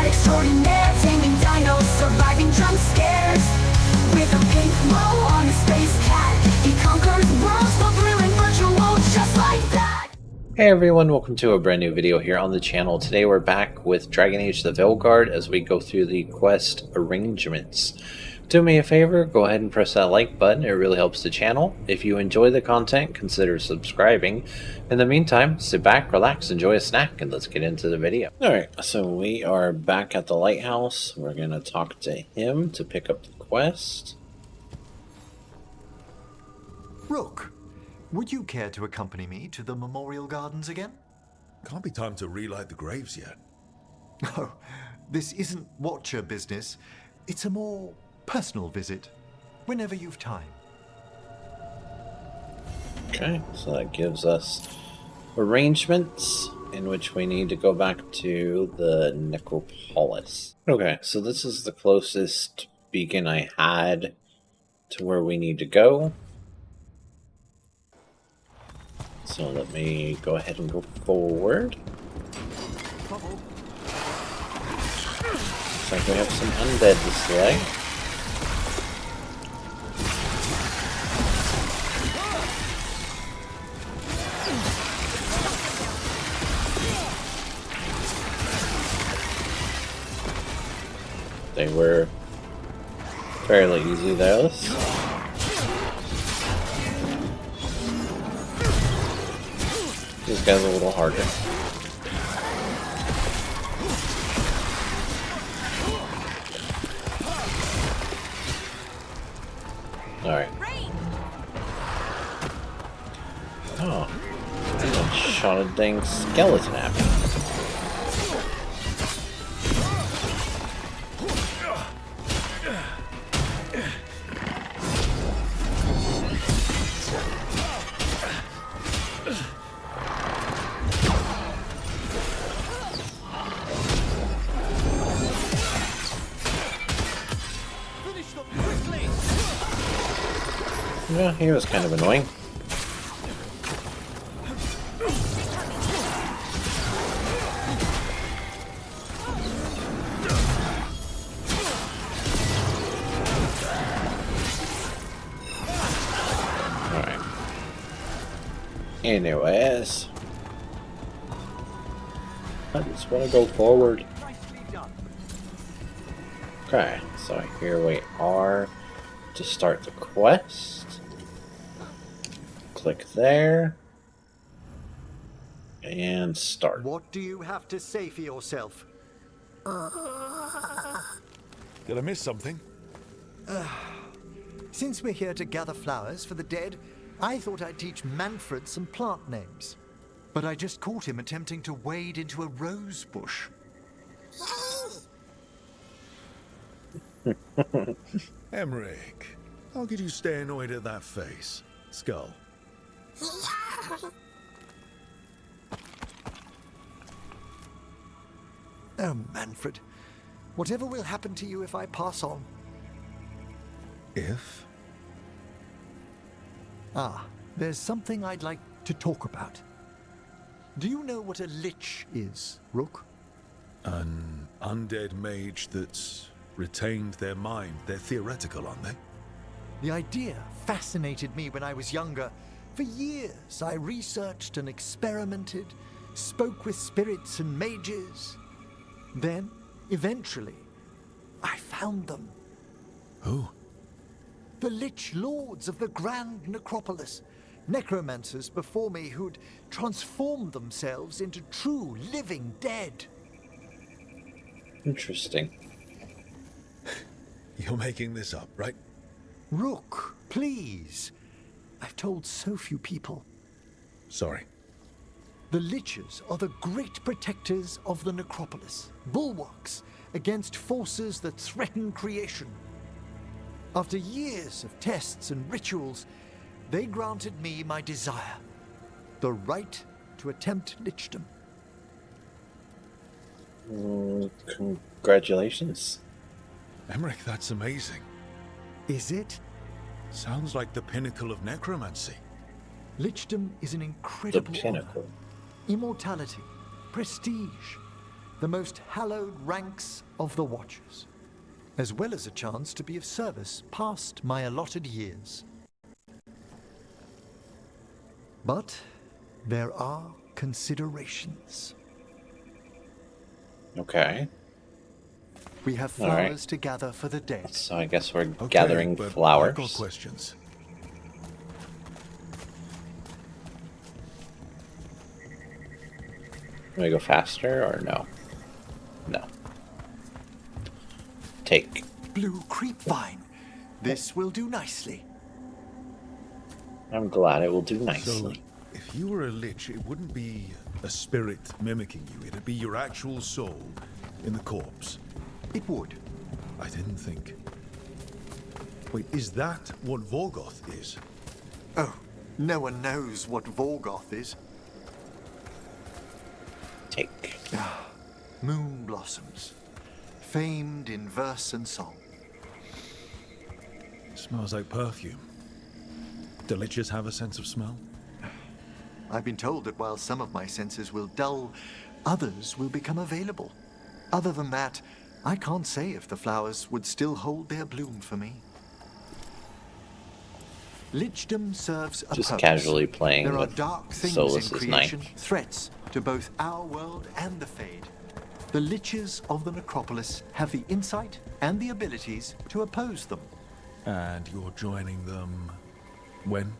extraordinaire, taming dinos, surviving jump scares. With a pink glow on his space cat, he conquers worlds while thrilling virtual worlds just like that. Hey everyone, welcome to a brand new video here on the channel. Today we're back with Dragon Age The Veilguard as we go through the quest arrangements. Do me a favor, go ahead and press that like button, it really helps the channel. If you enjoy the content, consider subscribing. In the meantime, sit back, relax, enjoy a snack, and let's get into the video. Alright, so we are back at the lighthouse. We're going to talk to him to pick up the quest. Rook, would you care to accompany me to the Memorial Gardens again? Can't be time to relight the graves yet. Oh, this isn't Watcher business. It's a more personal visit, whenever you've time. Okay, so that gives us arrangements in which we need to go back to the Necropolis. Okay, so this is the closest beacon I had to where we need to go. So let me go ahead and go forward. Looks like we have some undead to slay. They were fairly easy, those. This guy's a little harder. Alright. Oh. I shot a dang skeleton at me. Yeah, he was kind of annoying. Alright. Anyways. I just want to go forward. Okay, so here we are to start the quest. Click there. And start. What do you have to say for yourself? Did I miss something? Since we're here to gather flowers for the dead, I thought I'd teach Manfred some plant names. But I just caught him attempting to wade into a rose bush. Emmerich, how could you stay annoyed at that face? Skull. Oh, Manfred. Whatever will happen to you if I pass on? If? Ah, there's something I'd like to talk about. Do you know what a lich is, Rook? An undead mage that's retained their mind. They're theoretical, aren't they? The idea fascinated me when I was younger. For years, I researched and experimented, spoke with spirits and mages. Then, eventually, I found them. Who? The Lich Lords of the Grand Necropolis. Necromancers before me who'd transformed themselves into true living dead. Interesting. You're making this up, right? Rook, please. I've told so few people. Sorry. The Liches are the great protectors of the Necropolis, bulwarks against forces that threaten creation. After years of tests and rituals, they granted me my desire, the right to attempt lichdom. Congratulations. Emmerich, that's amazing. Is it? Sounds like the pinnacle of necromancy. Lichdom is an incredible The pinnacle. honor. Immortality, prestige, the most hallowed ranks of the Watchers, as well as a chance to be of service past my allotted years. But there are considerations. Okay. We have All right. flowers to gather for the dead. So I guess we're Okay, gathering but flowers. I've got questions. Can we go faster or no? No. Take. Blue creepvine. This will do nicely. I'm glad it will do So, nicely. if you were a lich, it wouldn't be a spirit mimicking you. It'd be your actual soul in the corpse. It would. I didn't think. Wait, is that what Vorgoth is? Oh, no one knows what Vorgoth is. Take. Moon blossoms. Famed in verse and song. Smells like perfume. Do liches have a sense of smell? I've been told that while some of my senses will dull, others will become available. Other than that, I can't say if the flowers would still hold their bloom for me. Lichdom serves a Just purpose. casually playing There are with dark things Solus's in creation, knife. threats to both our world and the Fade. The liches of the Necropolis have the insight and the abilities to oppose them. And you're joining them when?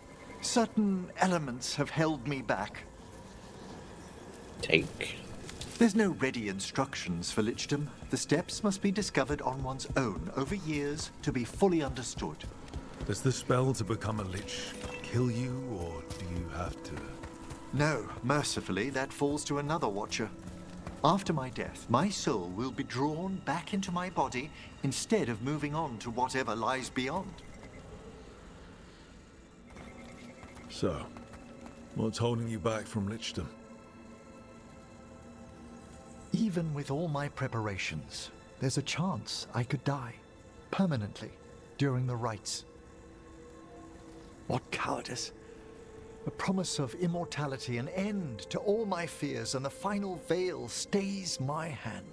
Certain elements have held me back. Take. There's no ready instructions for lichdom. The steps must be discovered on one's own over years to be fully understood. Does the spell to become a lich kill you, or do you have to? No, mercifully, that falls to another watcher. After my death, my soul will be drawn back into my body instead of moving on to whatever lies beyond. So, what's holding you back from lichdom? Even with all my preparations, there's a chance I could die permanently during the rites. What cowardice! A promise of immortality, an end to all my fears, and the final veil stays my hand.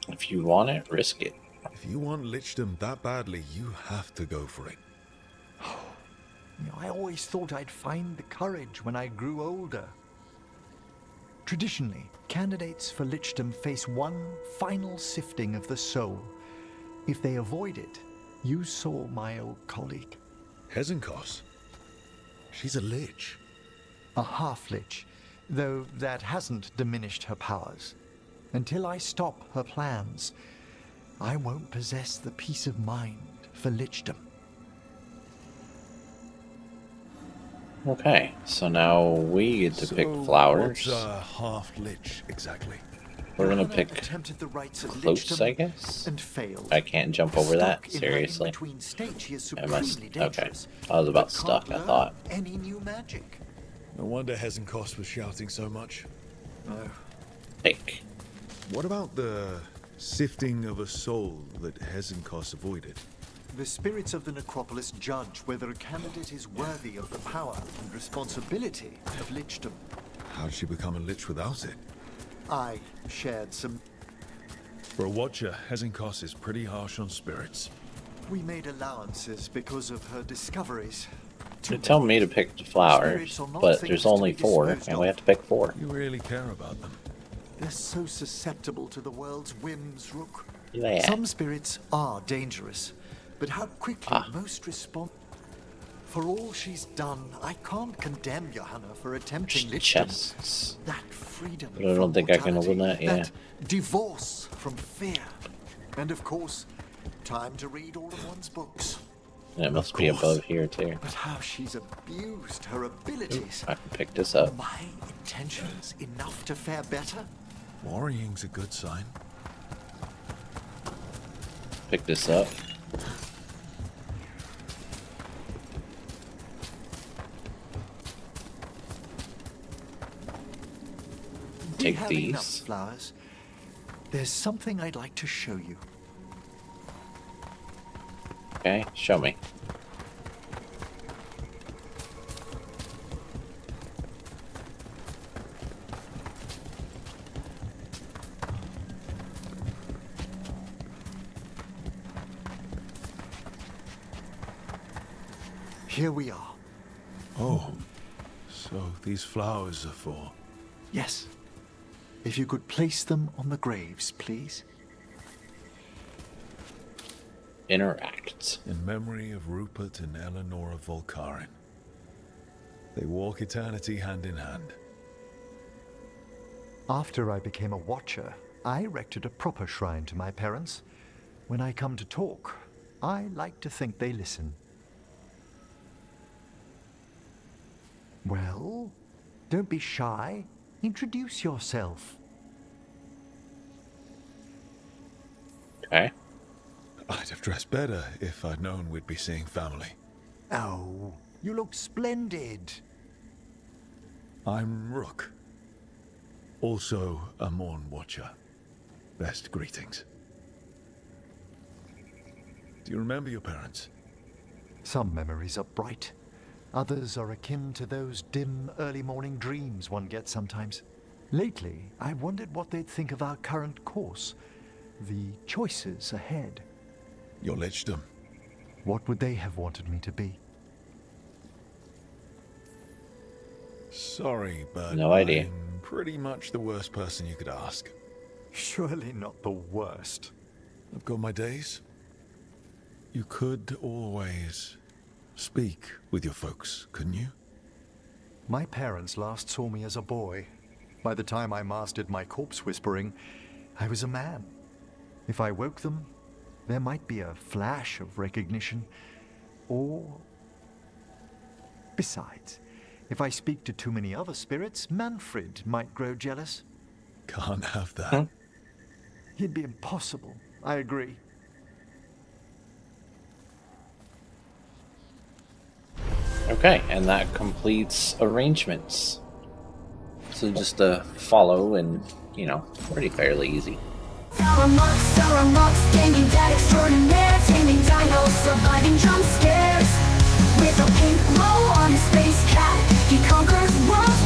If you want it, risk it. If you want lichdom that badly, you have to go for it. I always thought I'd find the courage when I grew older. Traditionally, candidates for lichdom face one final sifting of the soul. If they avoid it, you saw my old colleague. Hezenkos? She's a lich. A half-lich, though that hasn't diminished her powers. Until I stop her plans, I won't possess the peace of mind for lichdom. Okay, so now we get to pick flowers. What's a half-lich exactly? We're gonna Johanna pick attempted the rites of close, lichdom I guess. and failed. I can't jump over that, Stuck in her seriously. in-between state, she is I must. supremely Okay, dangerous, I was about but stuck. can't I thought. learn any new magic. No wonder Hezenkos was shouting so much. Take. What about the sifting of a soul that Hezenkos avoided? The spirits of the necropolis judge whether a candidate is worthy of the power and responsibility of lichdom. How did she become a lich without it? I shared some. For a watcher, Hezenkos is pretty harsh on spirits. We made allowances because of her discoveries. They tell me to pick the flowers, but there's only 4, and we have to pick 4. You really care about them. They're so susceptible to the world's whims, Rook. Yeah. Some spirits are dangerous, but how quickly most respond. For all she's done, I can't condemn Johanna for attempting lichdom. Chests. That freedom But I don't from think I can mortality, open that, yeah. that divorce from fear. And of course, time to read all of one's books. And it must be above here, too. But how she's abused her abilities. I can pick this up. My intentions enough to fare better? Worrying's a good sign. Pick this up. We Take have enough these. flowers. There's something I'd like to show you. Okay, show me. here we are. Oh, so these flowers are for... Yes. If you could place them on the graves, please. Interact. In memory of Rupert and Eleanor Volcarin. They walk eternity hand in hand. After I became a watcher, I erected a proper shrine to my parents. When I come to talk, I like to think they listen. Well, don't be shy. Introduce yourself. Okay. I'd have dressed better if I'd known we'd be seeing family. Oh, you look splendid. I'm Rook. Also a Morn Watcher. Best greetings. Do you remember your parents? Some memories are bright. Others are akin to those dim early morning dreams one gets sometimes. Lately, I wondered what they'd think of our current course, the choices ahead. Your lichdom. What would they have wanted me to be? Sorry, but No idea. I'm pretty much the worst person you could ask. Surely not the worst. I've got my days. You could always speak with your folks, couldn't you? My parents last saw me as a boy. By the time I mastered my corpse whispering, I was a man. If I woke them, there might be a flash of recognition, or... Besides, if I speak to too many other spirits, Manfred might grow jealous. Can't have that. Huh? It'd be impossible, I agree. Okay, and that completes arrangements. So just follow and, you know, pretty fairly easy. Zaramux, gaming dad extraordinaire, taming dinos, surviving jump scares. With a pink glow on his space cat, he conquers worlds.